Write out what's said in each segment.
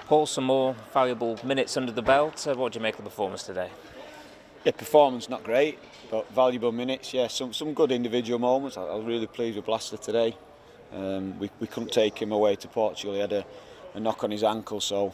Paul, some more valuable minutes under the belt. What do you make of the performance today? Yeah, performance not great, but valuable minutes. Yeah, some good individual moments. I was really pleased with Blaster today. We couldn't take him away to Portugal. He had a knock on his ankle, so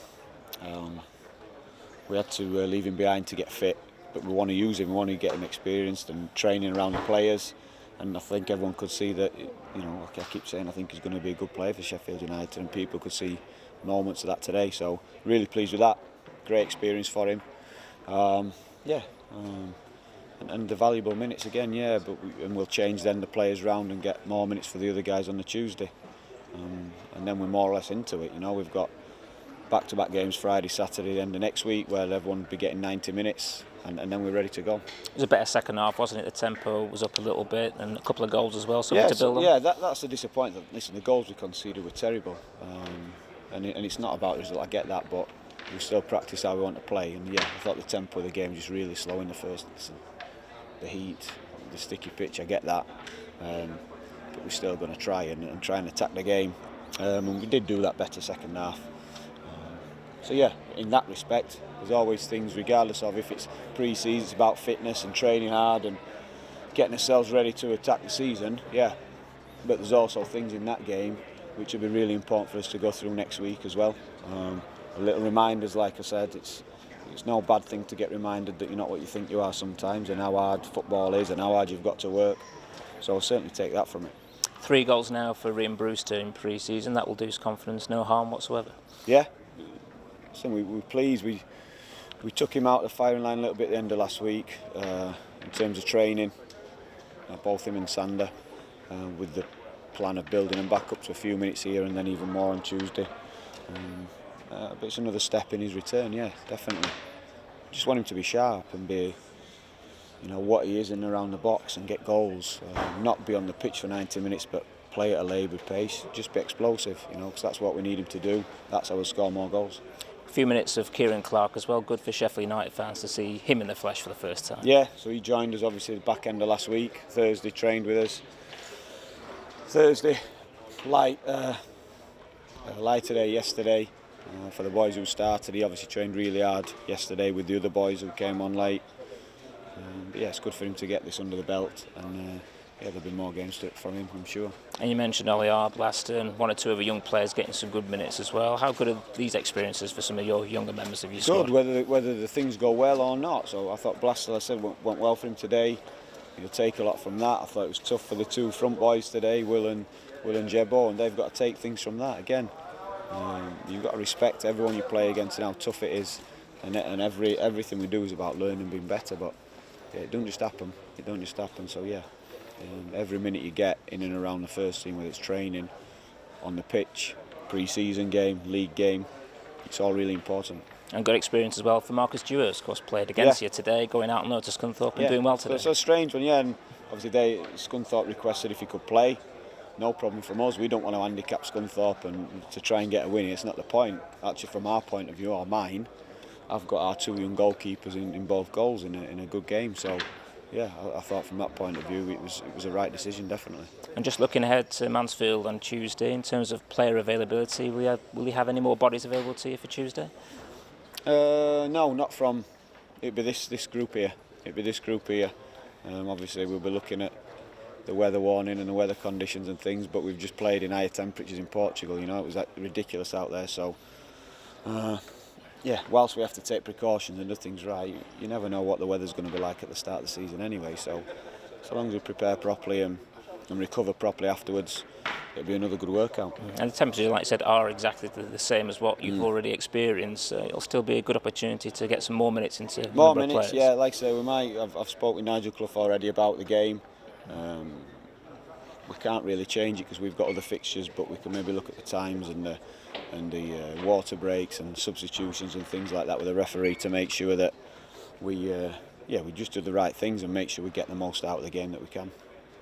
we had to leave him behind to get fit. But we want to use him. We want to get him experienced and training around the players. And I think everyone could see that. Like I keep saying, I think he's going to be a good player for Sheffield United, and people could see moments of that today. So really pleased with that. Great experience for him. And the valuable minutes again, yeah. And we'll change then the players round and get more minutes for the other guys on the Tuesday. And then we're more or less into it. We've got back-to-back games Friday, Saturday, the end of next week, where everyone will be getting 90 minutes, and then we're ready to go. It was a better second half, wasn't it? The tempo was up a little bit, and a couple of goals as well, something to build on. Yeah, that's the disappointment. Listen, the goals we conceded were terrible, and it's not about the result. I get that, but we still practice how we want to play. And yeah, I thought the tempo of the game was just really slow in the first. Listen, the heat, the sticky pitch, I get that, but we're still going to try and try and attack the game. And we did do that better second half. So yeah, in that respect, there's always things, regardless of if it's pre-season, it's about fitness and training hard and getting ourselves ready to attack the season, yeah. But there's also things in that game which will be really important for us to go through next week as well. Little reminders, like I said, it's no bad thing to get reminded that you're not what you think you are sometimes, and how hard football is and how hard you've got to work. So I'll certainly take that from it. 3 goals now for Ryan Brewster in pre-season. That will do his confidence no harm whatsoever. Yeah. So we were pleased. We took him out of the firing line a little bit at the end of last week in terms of training, both him and Sander, with the plan of building him back up to a few minutes here and then even more on Tuesday. But it's another step in his return, yeah, definitely. Just want him to be sharp and be, what he is in and around the box and get goals. Not be on the pitch for 90 minutes, but play at a laboured pace. Just be explosive, because that's what we need him to do. That's how we'll score more goals. A few minutes of Kieran Clark as well. Good for Sheffield United fans to see him in the flesh for the first time. Yeah, so he joined us obviously the back end of last week. Thursday trained with us. Thursday light today, yesterday. For the boys who started, he obviously trained really hard yesterday with the other boys who came on late. But yeah, it's good for him to get this under the belt, and there'll be more games from him, I'm sure. And you mentioned Oliar, Blaster, and 1 or 2 other young players getting some good minutes as well. How good are these experiences for some of your younger members of your squad? Good, whether the things go well or not. So I thought Blaster, I said, went well for him today. He'll take a lot from that. I thought it was tough for the 2 front boys today, Will and Jebo, and they've got to take things from that again. You've got to respect everyone you play against and how tough it is, and everything we do is about learning and being better. But yeah, it don't just happen. So yeah. Every minute you get in and around the first team, whether it's training, on the pitch, pre-season game, league game, it's all really important. And good experience as well for Marcus Dewars, of course, played against you today, going out on loan to Scunthorpe and doing well today. So it's a strange one, yeah. And obviously Scunthorpe requested if he could play. No problem from us. We don't want to handicap Scunthorpe and to try and get a win. It's not the point. Actually, from our point of view, or mine, I've got our 2 young goalkeepers in both goals in a good game. So yeah, I thought from that point of view it was a right decision, definitely. And just looking ahead to Mansfield on Tuesday, in terms of player availability, will you have any more bodies available to you for Tuesday? No, not from. It'd be this group here. Obviously, we'll be looking at the weather warning and the weather conditions and things, but we've just played in higher temperatures in Portugal. It was ridiculous out there. So, whilst we have to take precautions and nothing's right, you never know what the weather's going to be like at the start of the season anyway. So long as we prepare properly and recover properly afterwards, it'll be another good workout. And the temperatures, like I said, are exactly the same as what you've already experienced. It'll still be a good opportunity to get some more minutes into more minutes. Players. Yeah, like I say, we might. I've spoken with Nigel Clough already about the game. We can't really change it because we've got other fixtures, but we can maybe look at the times and the water breaks and substitutions and things like that with the referee to make sure that we just do the right things and make sure we get the most out of the game that we can.